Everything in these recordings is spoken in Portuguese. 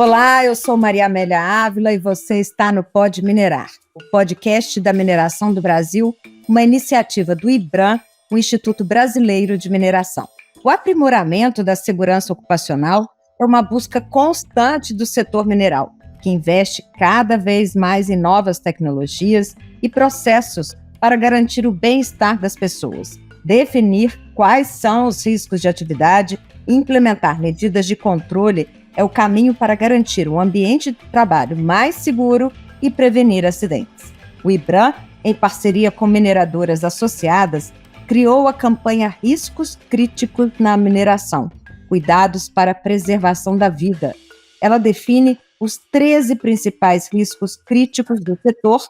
Olá, eu sou Maria Amélia Ávila e você está no Pode Minerar, o podcast da mineração do Brasil, uma iniciativa do IBRAM, o Instituto Brasileiro de Mineração. O aprimoramento da segurança ocupacional é uma busca constante do setor mineral, que investe cada vez mais em novas tecnologias e processos para garantir o bem-estar das pessoas, definir quais são os riscos de atividade e implementar medidas de controle é o caminho para garantir um ambiente de trabalho mais seguro e prevenir acidentes. O IBRAM, em parceria com mineradoras associadas, criou a campanha Riscos Críticos na Mineração, Cuidados para a Preservação da Vida. Ela define os 13 principais riscos críticos do setor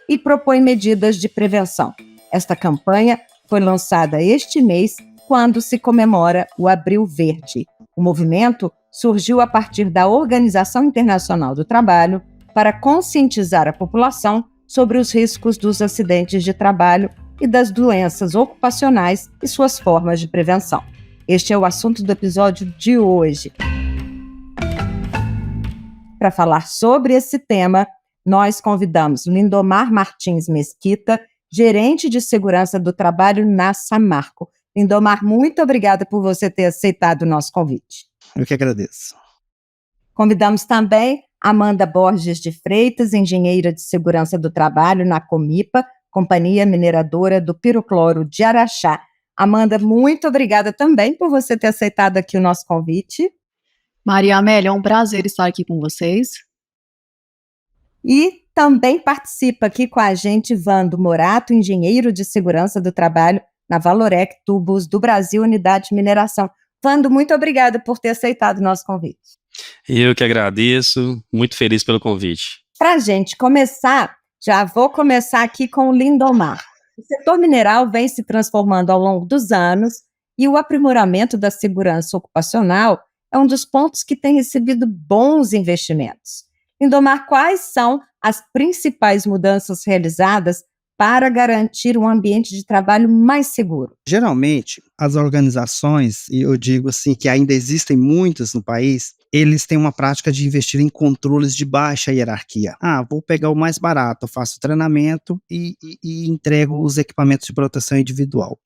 e propõe medidas de prevenção. Esta campanha foi lançada este mês, quando se comemora o Abril Verde. O movimento surgiu a partir da Organização Internacional do Trabalho para conscientizar a população sobre os riscos dos acidentes de trabalho e das doenças ocupacionais e suas formas de prevenção. Este é o assunto do episódio de hoje. Para falar sobre esse tema, nós convidamos Lindomar Martins Mesquita, gerente de segurança do trabalho na Samarco. Lindomar, muito obrigada por você ter aceitado o nosso convite. Eu que agradeço. Convidamos também Amanda Borges de Freitas, engenheira de segurança do trabalho na Comipa, Companhia Mineradora do Pirocloro de Araxá. Amanda, muito obrigada também por você ter aceitado aqui o nosso convite. Maria Amélia, é um prazer estar aqui com vocês. E também participa aqui com a gente Vando Morato, engenheiro de segurança do trabalho na Valorec Tubos do Brasil, Unidade de Mineração. Vando, muito obrigada por ter aceitado o nosso convite. Eu que agradeço, muito feliz pelo convite. Para a gente começar, já vou começar aqui com o Lindomar. O setor mineral vem se transformando ao longo dos anos e o aprimoramento da segurança ocupacional é um dos pontos que tem recebido bons investimentos. Lindomar, quais são as principais mudanças realizadas para garantir um ambiente de trabalho mais seguro? Geralmente, as organizações, e eu digo assim que ainda existem muitas no país, eles têm uma prática de investir em controles de baixa hierarquia. Vou pegar o mais barato, eu faço treinamento e entrego os equipamentos de proteção individual.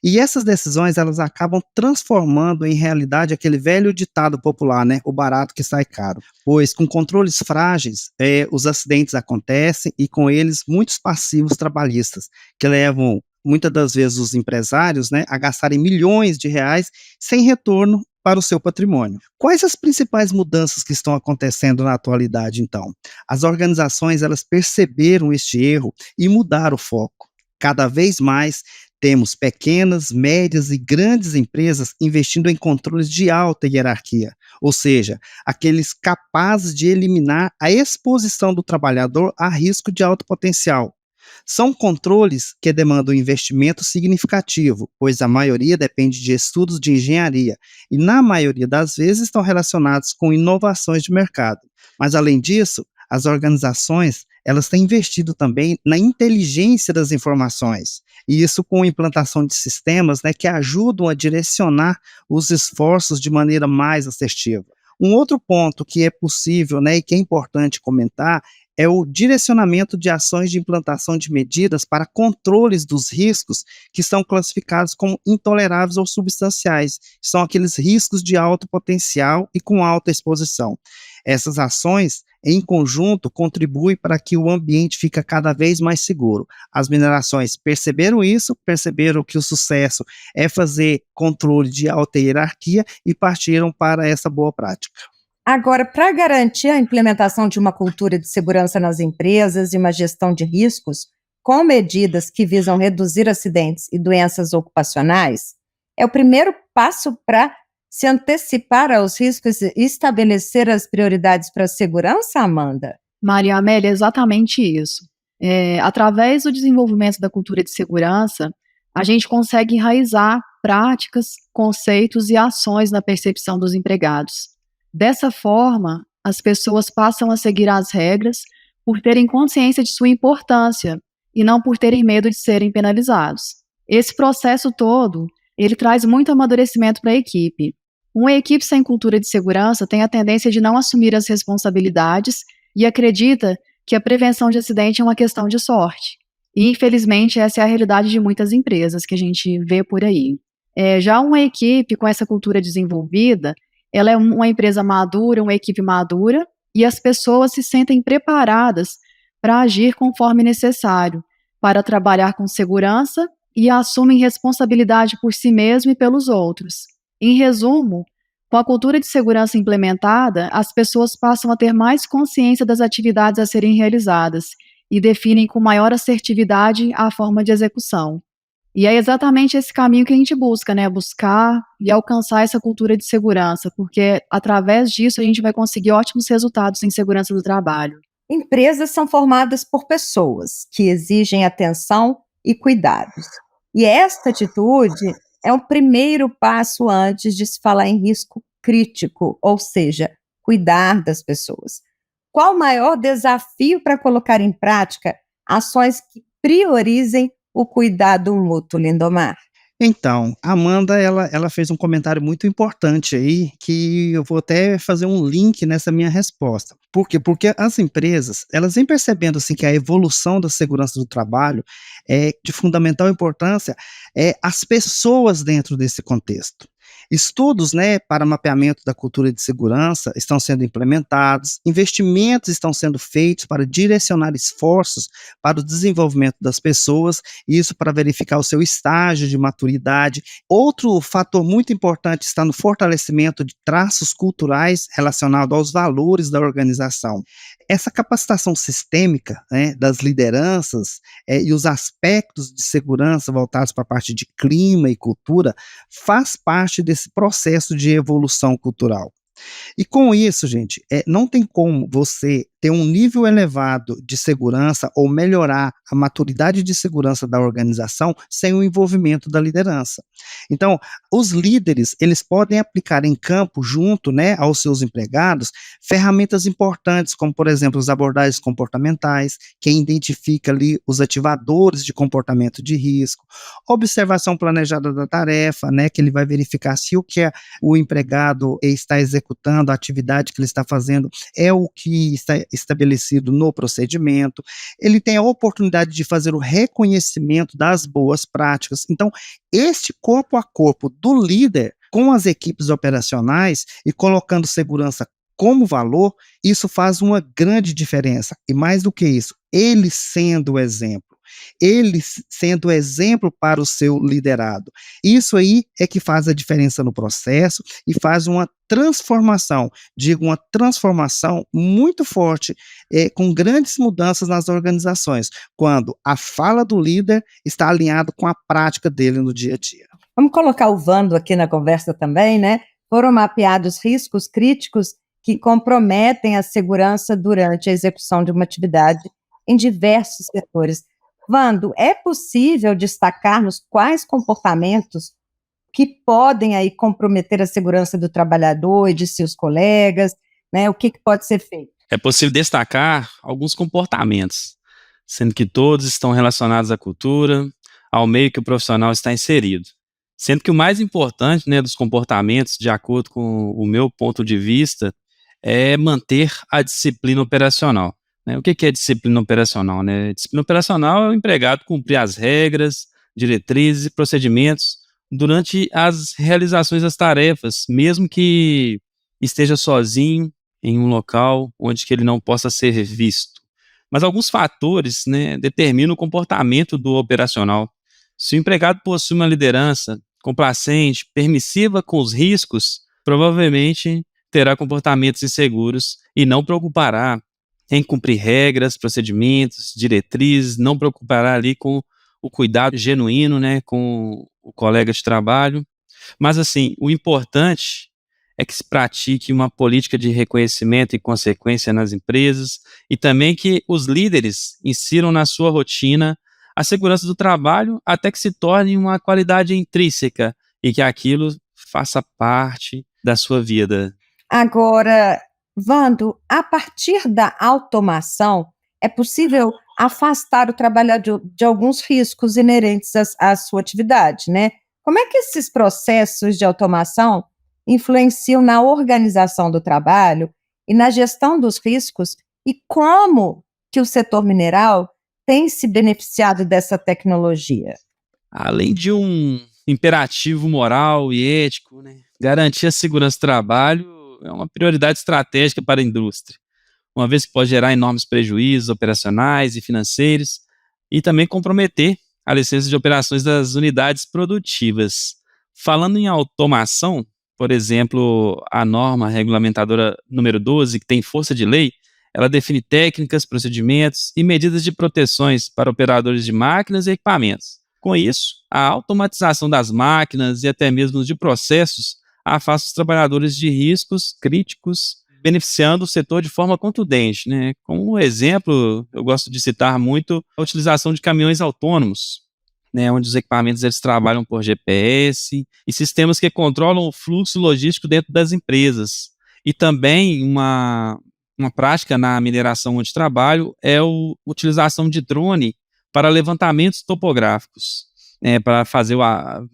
E essas decisões, elas acabam transformando em realidade aquele velho ditado popular, né? O barato que sai caro. Pois com controles frágeis, os acidentes acontecem e com eles muitos passivos trabalhistas, que levam muitas das vezes os empresários, né, a gastarem milhões de reais sem retorno para o seu patrimônio. Quais as principais mudanças que estão acontecendo na atualidade, então? As organizações, elas perceberam este erro e mudaram o foco. Cada vez mais temos pequenas, médias e grandes empresas investindo em controles de alta hierarquia, ou seja, aqueles capazes de eliminar a exposição do trabalhador a risco de alto potencial. São controles que demandam investimento significativo, pois a maioria depende de estudos de engenharia e, na maioria das vezes, estão relacionados com inovações de mercado. Mas, além disso, as organizações, elas têm investido também na inteligência das informações, e isso com a implantação de sistemas, né, que ajudam a direcionar os esforços de maneira mais assertiva. Um outro ponto que é possível, né, e que é importante comentar é o direcionamento de ações de implantação de medidas para controles dos riscos que são classificados como intoleráveis ou substanciais. São aqueles riscos de alto potencial e com alta exposição. Essas ações, em conjunto, contribuem para que o ambiente fique cada vez mais seguro. As minerações perceberam isso, perceberam que o sucesso é fazer controle de alta hierarquia e partiram para essa boa prática. Agora, para garantir a implementação de uma cultura de segurança nas empresas e uma gestão de riscos, com medidas que visam reduzir acidentes e doenças ocupacionais, é o primeiro passo para se antecipar aos riscos e estabelecer as prioridades para a segurança, Amanda? Maria Amélia, é exatamente isso. Através do desenvolvimento da cultura de segurança, a gente consegue enraizar práticas, conceitos e ações na percepção dos empregados. Dessa forma, as pessoas passam a seguir as regras por terem consciência de sua importância e não por terem medo de serem penalizados. Esse processo todo, ele traz muito amadurecimento para a equipe. Uma equipe sem cultura de segurança tem a tendência de não assumir as responsabilidades e acredita que a prevenção de acidente é uma questão de sorte. E, infelizmente, essa é a realidade de muitas empresas que a gente vê por aí. Já uma equipe com essa cultura desenvolvida, ela é uma empresa madura, uma equipe madura, e as pessoas se sentem preparadas para agir conforme necessário, para trabalhar com segurança e assumem responsabilidade por si mesmo e pelos outros. Em resumo, com a cultura de segurança implementada, as pessoas passam a ter mais consciência das atividades a serem realizadas e definem com maior assertividade a forma de execução. E é exatamente esse caminho que a gente busca, né? Buscar e alcançar essa cultura de segurança, porque através disso a gente vai conseguir ótimos resultados em segurança do trabalho. Empresas são formadas por pessoas que exigem atenção e cuidados. E esta atitude é o primeiro passo antes de se falar em risco crítico, ou seja, cuidar das pessoas. Qual o maior desafio para colocar em prática ações que priorizem o cuidado mútuo, Lindomar? Então, a Amanda, ela fez um comentário muito importante aí, que eu vou até fazer um link nessa minha resposta. Por quê? Porque as empresas, elas vêm percebendo, assim, que a evolução da segurança do trabalho é de fundamental importância, as pessoas dentro desse contexto. Estudos, né, para mapeamento da cultura de segurança estão sendo implementados, investimentos estão sendo feitos para direcionar esforços para o desenvolvimento das pessoas, isso para verificar o seu estágio de maturidade. Outro fator muito importante está no fortalecimento de traços culturais relacionados aos valores da organização. Essa capacitação sistêmica, né, das lideranças e os aspectos de segurança voltados para a parte de clima e cultura faz parte desse processo de evolução cultural. E com isso, gente, não tem como você ter um nível elevado de segurança ou melhorar a maturidade de segurança da organização sem o envolvimento da liderança. Então, os líderes, eles podem aplicar em campo, junto, né, aos seus empregados, ferramentas importantes, como, por exemplo, as abordagens comportamentais, que identifica ali os ativadores de comportamento de risco, observação planejada da tarefa, né, que ele vai verificar se o que o empregado está executando, a atividade que ele está fazendo, é o que está estabelecido no procedimento. Ele tem a oportunidade de fazer o reconhecimento das boas práticas. Então, este corpo a corpo do líder com as equipes operacionais e colocando segurança como valor, isso faz uma grande diferença. E mais do que isso, ele sendo o exemplo. Ele sendo exemplo para o seu liderado. Isso aí é que faz a diferença no processo e faz uma transformação, digo, uma transformação muito forte, com grandes mudanças nas organizações, quando a fala do líder está alinhada com a prática dele no dia a dia. Vamos colocar o Vando aqui na conversa também, né? Foram mapeados riscos críticos que comprometem a segurança durante a execução de uma atividade em diversos setores. Vando, é possível destacarmos quais comportamentos que podem aí comprometer a segurança do trabalhador e de seus colegas, né? O que pode ser feito? É possível destacar alguns comportamentos, sendo que todos estão relacionados à cultura, ao meio que o profissional está inserido. Sendo que o mais importante, né, dos comportamentos, de acordo com o meu ponto de vista, é manter a disciplina operacional. O que é disciplina operacional? Disciplina operacional é o empregado cumprir as regras, diretrizes e procedimentos durante as realizações das tarefas, mesmo que esteja sozinho em um local onde que ele não possa ser visto. Mas alguns fatores, determinam o comportamento do operacional. Se o empregado possui uma liderança complacente, permissiva com os riscos, provavelmente terá comportamentos inseguros e não preocupará em cumprir regras, procedimentos, diretrizes, não preocupará ali com o cuidado genuíno, com o colega de trabalho. Mas, assim, o importante é que se pratique uma política de reconhecimento e consequência nas empresas e também que os líderes insiram na sua rotina a segurança do trabalho até que se torne uma qualidade intrínseca e que aquilo faça parte da sua vida. Agora, Vando, a partir da automação, é possível afastar o trabalhador de alguns riscos inerentes à sua atividade, né? Como é que esses processos de automação influenciam na organização do trabalho e na gestão dos riscos e como que o setor mineral tem se beneficiado dessa tecnologia? Além de um imperativo moral e ético, né, garantir a segurança do trabalho é uma prioridade estratégica para a indústria, uma vez que pode gerar enormes prejuízos operacionais e financeiros e também comprometer a licença de operações das unidades produtivas. Falando em automação, por exemplo, a norma regulamentadora número 12, que tem força de lei, ela define técnicas, procedimentos e medidas de proteções para operadores de máquinas e equipamentos. Com isso, a automatização das máquinas e até mesmo de processos afasta os trabalhadores de riscos críticos, beneficiando o setor de forma contundente, né? Como exemplo, eu gosto de citar muito a utilização de caminhões autônomos, né, onde os equipamentos eles trabalham por GPS e sistemas que controlam o fluxo logístico dentro das empresas. E também uma prática na mineração onde trabalho é a utilização de drone para levantamentos topográficos, né, para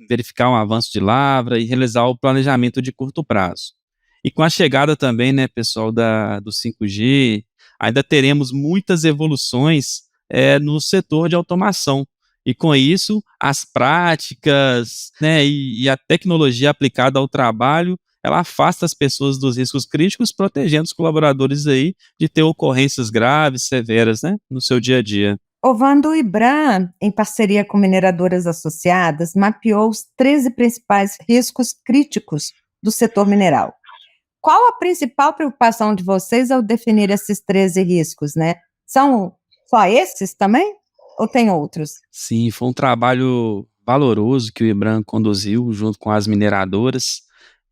verificar um avanço de lavra e realizar o planejamento de curto prazo. E com a chegada também, né, pessoal, do 5G, ainda teremos muitas evoluções no setor de automação. E com isso, as práticas, né, e a tecnologia aplicada ao trabalho, ela afasta as pessoas dos riscos críticos, protegendo os colaboradores aí de ter ocorrências graves, severas, né, no seu dia a dia. Ovando, o IBRAM, em parceria com mineradoras associadas, mapeou os 13 principais riscos críticos do setor mineral. Qual a principal preocupação de vocês ao definir esses 13 riscos, né? São só esses também? Ou tem outros? Sim, foi um trabalho valoroso que o IBRAM conduziu junto com as mineradoras,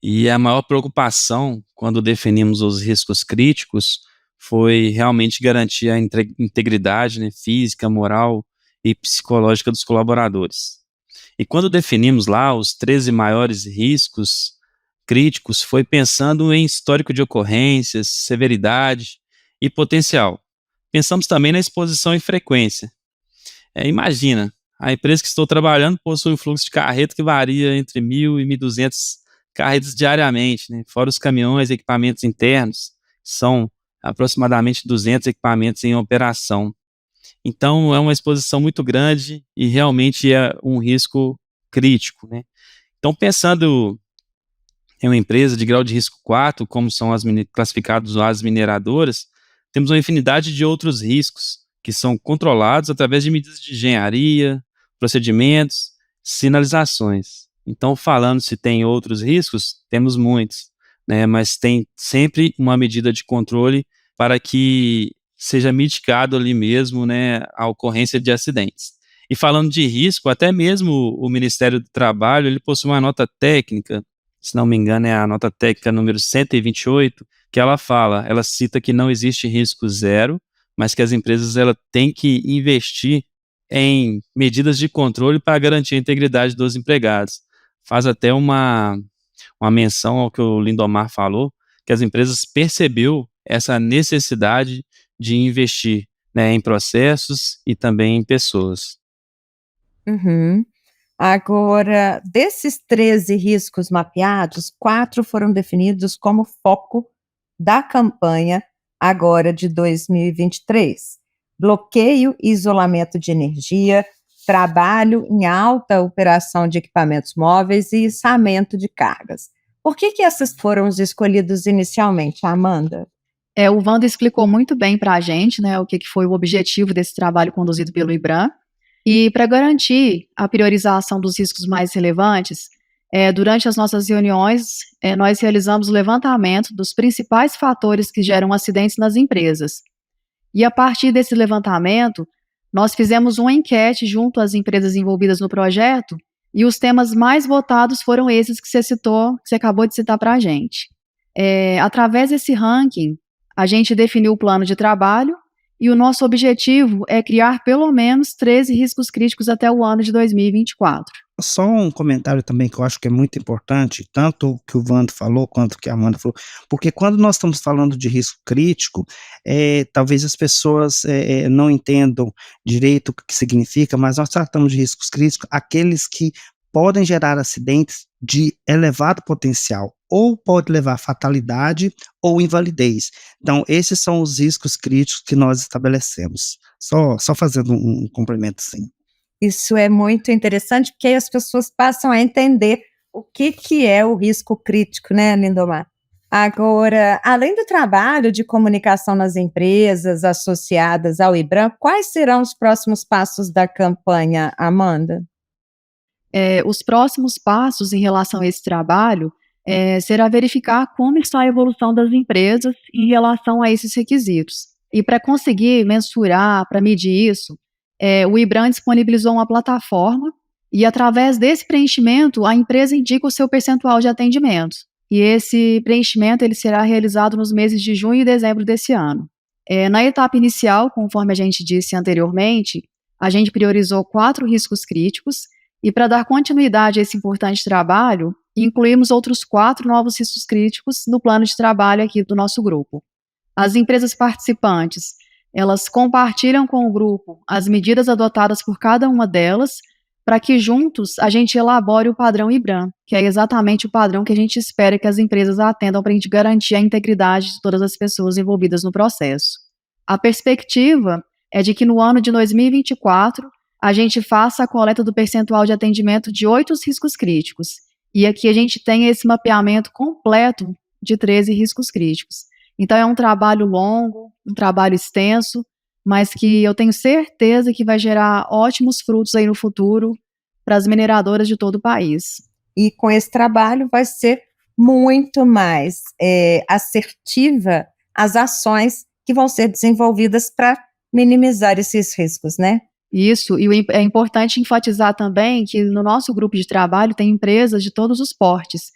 e a maior preocupação quando definimos os riscos críticos foi realmente garantir a integridade, né, física, moral e psicológica dos colaboradores. E quando definimos lá os 13 maiores riscos críticos, foi pensando em histórico de ocorrências, severidade e potencial. Pensamos também na exposição e frequência. Imagina, a empresa que estou trabalhando possui um fluxo de carreta que varia entre 1.000 e 1.200 carretas diariamente, né? Fora os caminhões e equipamentos internos, são aproximadamente 200 equipamentos em operação. Então, é uma exposição muito grande e realmente é um risco crítico, né? Então, pensando em uma empresa de grau de risco 4, como são classificadas as mineradoras, temos uma infinidade de outros riscos que são controlados através de medidas de engenharia, procedimentos, sinalizações. Então, falando se tem outros riscos, temos muitos, né? Mas tem sempre uma medida de controle para que seja mitigado ali mesmo, né, a ocorrência de acidentes. E falando de risco, até mesmo o Ministério do Trabalho, ele possui uma nota técnica, se não me engano é a nota técnica número 128, que ela cita que não existe risco zero, mas que as empresas têm que investir em medidas de controle para garantir a integridade dos empregados. Faz até uma menção ao que o Lindomar falou, que as empresas percebeu essa necessidade de investir, né, em processos e também em pessoas. Uhum. Agora, desses 13 riscos mapeados, 4 foram definidos como foco da campanha agora de 2023. Bloqueio e isolamento de energia, trabalho em alta operação de equipamentos móveis e içamento de cargas. Por que esses foram os escolhidos inicialmente, Amanda? O Wanda explicou muito bem para a gente, né, o que foi o objetivo desse trabalho conduzido pelo IBRAM. E para garantir a priorização dos riscos mais relevantes, durante as nossas reuniões, nós realizamos o levantamento dos principais fatores que geram acidentes nas empresas. E a partir desse levantamento, nós fizemos uma enquete junto às empresas envolvidas no projeto, e os temas mais votados foram esses que você citou, que você acabou de citar para a gente. Através desse ranking, a gente definiu o plano de trabalho, e o nosso objetivo é criar pelo menos 13 riscos críticos até o ano de 2024. Só um comentário também que eu acho que é muito importante, tanto o que o Wanda falou quanto o que a Amanda falou, porque quando nós estamos falando de risco crítico, talvez as pessoas não entendam direito o que significa, mas nós tratamos de riscos críticos aqueles que podem gerar acidentes de elevado potencial. ou pode levar a fatalidade ou invalidez. Então, esses são os riscos críticos que nós estabelecemos. Só fazendo um complemento, sim. Isso é muito interessante, porque aí as pessoas passam a entender o que é o risco crítico, né, Lindomar? Agora, além do trabalho de comunicação nas empresas associadas ao IBRAM, quais serão os próximos passos da campanha, Amanda? Os próximos passos em relação a esse trabalho será verificar como está a evolução das empresas em relação a esses requisitos. E para conseguir mensurar, para medir isso, o IBRAM disponibilizou uma plataforma e, através desse preenchimento, a empresa indica o seu percentual de atendimento. E esse preenchimento ele será realizado nos meses de junho e dezembro desse ano. Na etapa inicial, conforme a gente disse anteriormente, a gente priorizou 4 riscos críticos e, para dar continuidade a esse importante trabalho, incluímos outros 4 novos riscos críticos no plano de trabalho aqui do nosso grupo. As empresas participantes, elas compartilham com o grupo as medidas adotadas por cada uma delas, para que juntos a gente elabore o padrão IBRAM, que é exatamente o padrão que a gente espera que as empresas atendam para a gente garantir a integridade de todas as pessoas envolvidas no processo. A perspectiva é de que no ano de 2024 a gente faça a coleta do percentual de atendimento de 8 riscos críticos, e aqui a gente tem esse mapeamento completo de 13 riscos críticos. Então é um trabalho longo, um trabalho extenso, mas que eu tenho certeza que vai gerar ótimos frutos aí no futuro para as mineradoras de todo o país. E com esse trabalho vai ser muito mais assertiva as ações que vão ser desenvolvidas para minimizar esses riscos, né? Isso, e é importante enfatizar também que no nosso grupo de trabalho tem empresas de todos os portes.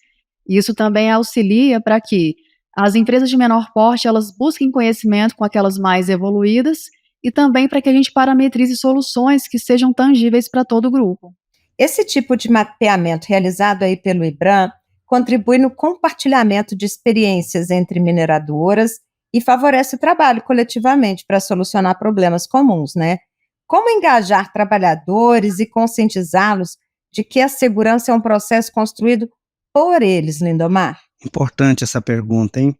Isso também auxilia para que as empresas de menor porte, elas busquem conhecimento com aquelas mais evoluídas e também para que a gente parametrize soluções que sejam tangíveis para todo o grupo. Esse tipo de mapeamento realizado aí pelo IBRAM contribui no compartilhamento de experiências entre mineradoras e favorece o trabalho coletivamente para solucionar problemas comuns, né? Como engajar trabalhadores e conscientizá-los de que a segurança é um processo construído por eles, Lindomar? Importante essa pergunta, hein?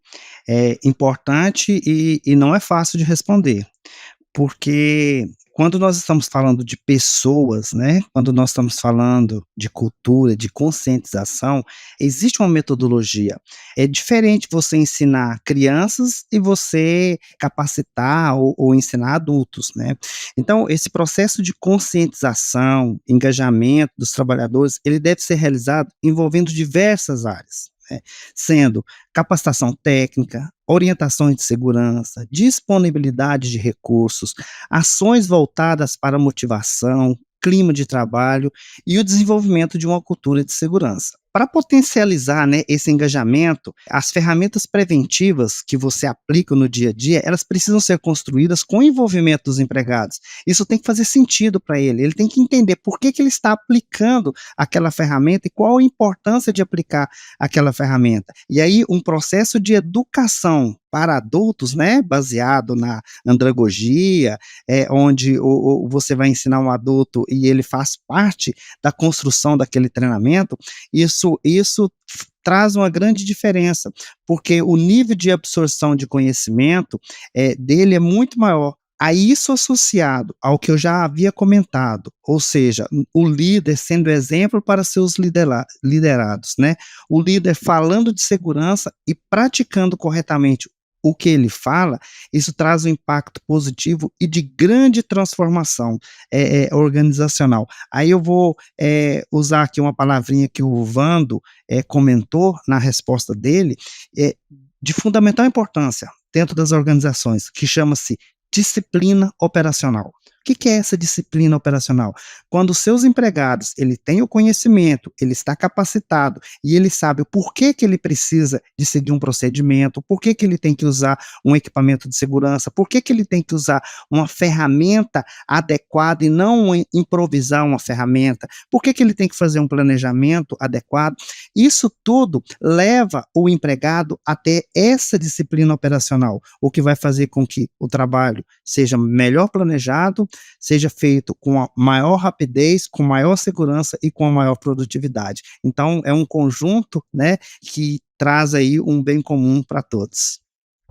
É importante e não é fácil de responder, porque quando nós estamos falando de pessoas, né, quando nós estamos falando de cultura, de conscientização, existe uma metodologia. É diferente você ensinar crianças e você capacitar ou ensinar adultos, né? Então, esse processo de conscientização, engajamento dos trabalhadores, ele deve ser realizado envolvendo diversas áreas, né? Sendo capacitação técnica, orientações de segurança, disponibilidade de recursos, ações voltadas para motivação, clima de trabalho e o desenvolvimento de uma cultura de segurança. Para potencializar, né, esse engajamento, as ferramentas preventivas que você aplica no dia a dia, elas precisam ser construídas com o envolvimento dos empregados. Isso tem que fazer sentido para ele tem que entender por que ele está aplicando aquela ferramenta e qual a importância de aplicar aquela ferramenta. E aí, um processo de educação para adultos, né, baseado na andragogia, onde você vai ensinar um adulto e ele faz parte da construção daquele treinamento, isso traz uma grande diferença, porque o nível de absorção de conhecimento dele é muito maior. A isso associado ao que eu já havia comentado, ou seja, o líder sendo exemplo para seus liderados, né? O líder falando de segurança e praticando corretamente o que ele fala, isso traz um impacto positivo e de grande transformação organizacional. Aí eu vou usar aqui uma palavrinha que o Vando comentou na resposta dele, de fundamental importância dentro das organizações, que chama-se disciplina operacional. O que é essa disciplina operacional? Quando os seus empregados, ele tem o conhecimento, ele está capacitado e ele sabe o porquê que ele precisa de seguir um procedimento, por que ele tem que usar um equipamento de segurança, por que ele tem que usar uma ferramenta adequada e não improvisar uma ferramenta, por que ele tem que fazer um planejamento adequado. Isso tudo leva o empregado a ter essa disciplina operacional, o que vai fazer com que o trabalho seja melhor planejado, seja feito com a maior rapidez, com maior segurança e com a maior produtividade. Então, é um conjunto, né, que traz aí um bem comum para todos.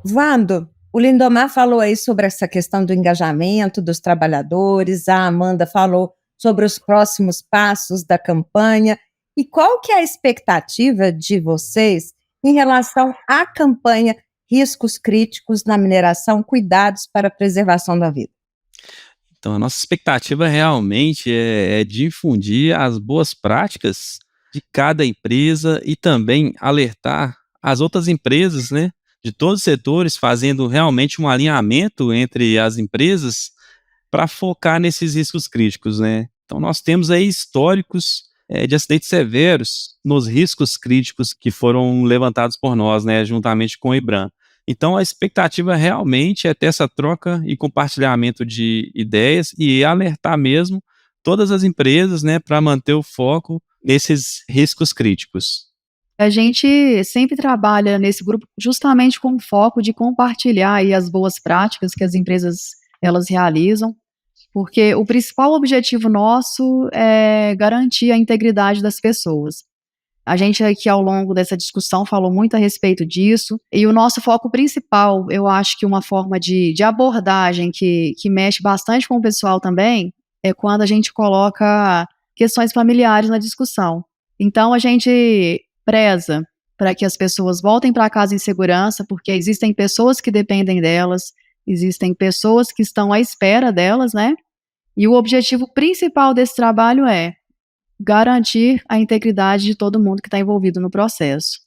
Vando, o Lindomar falou aí sobre essa questão do engajamento dos trabalhadores, a Amanda falou sobre os próximos passos da campanha. E qual que é a expectativa de vocês em relação à campanha Riscos Críticos na Mineração, Cuidados para a Preservação da Vida? Então, a nossa expectativa realmente é difundir as boas práticas de cada empresa e também alertar as outras empresas, né, de todos os setores, fazendo realmente um alinhamento entre as empresas para focar nesses riscos críticos, né? Então, nós temos aí históricos de acidentes severos nos riscos críticos que foram levantados por nós, né, juntamente com o IBRAM. Então, a expectativa realmente é ter essa troca e compartilhamento de ideias e alertar mesmo todas as empresas, né, para manter o foco nesses riscos críticos. A gente sempre trabalha nesse grupo justamente com o foco de compartilhar aí as boas práticas que as empresas elas realizam, porque o principal objetivo nosso é garantir a integridade das pessoas. A gente aqui ao longo dessa discussão falou muito a respeito disso, e o nosso foco principal, eu acho que uma forma de abordagem que mexe bastante com o pessoal também, é quando a gente coloca questões familiares na discussão. Então a gente preza para que as pessoas voltem para casa em segurança, porque existem pessoas que dependem delas, existem pessoas que estão à espera delas, né? E o objetivo principal desse trabalho é garantir a integridade de todo mundo que está envolvido no processo.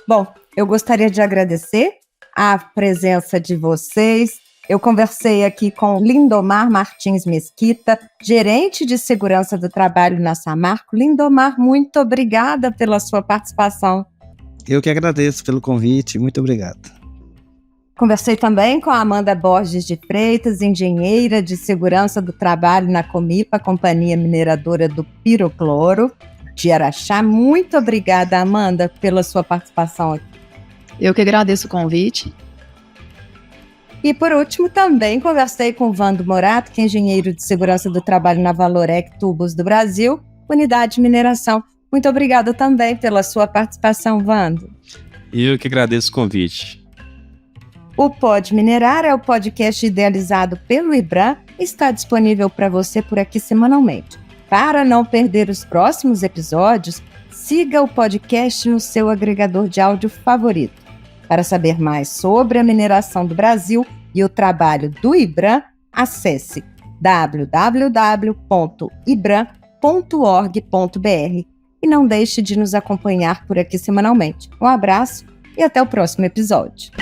Bom, eu gostaria de agradecer a presença de vocês. Eu conversei aqui com Lindomar Martins Mesquita, gerente de segurança do trabalho na Samarco. Lindomar, muito obrigada pela sua participação. Eu que agradeço pelo convite, muito obrigado. Conversei também com a Amanda Borges de Freitas, engenheira de segurança do trabalho na Comipa, Companhia Mineradora do Pirocloro, de Araxá. Muito obrigada, Amanda, pela sua participação aqui. Eu que agradeço o convite. E, por último, também conversei com o Vando Morato, que é engenheiro de segurança do trabalho na Valorec Tubos do Brasil, unidade de mineração. Muito obrigada também pela sua participação, Vando. Eu que agradeço o convite. O Pode Minerar é o podcast idealizado pelo IBRAM e está disponível para você por aqui semanalmente. Para não perder os próximos episódios, siga o podcast no seu agregador de áudio favorito. Para saber mais sobre a mineração do Brasil e o trabalho do IBRAM, acesse www.ibram.org.br e não deixe de nos acompanhar por aqui semanalmente. Um abraço e até o próximo episódio.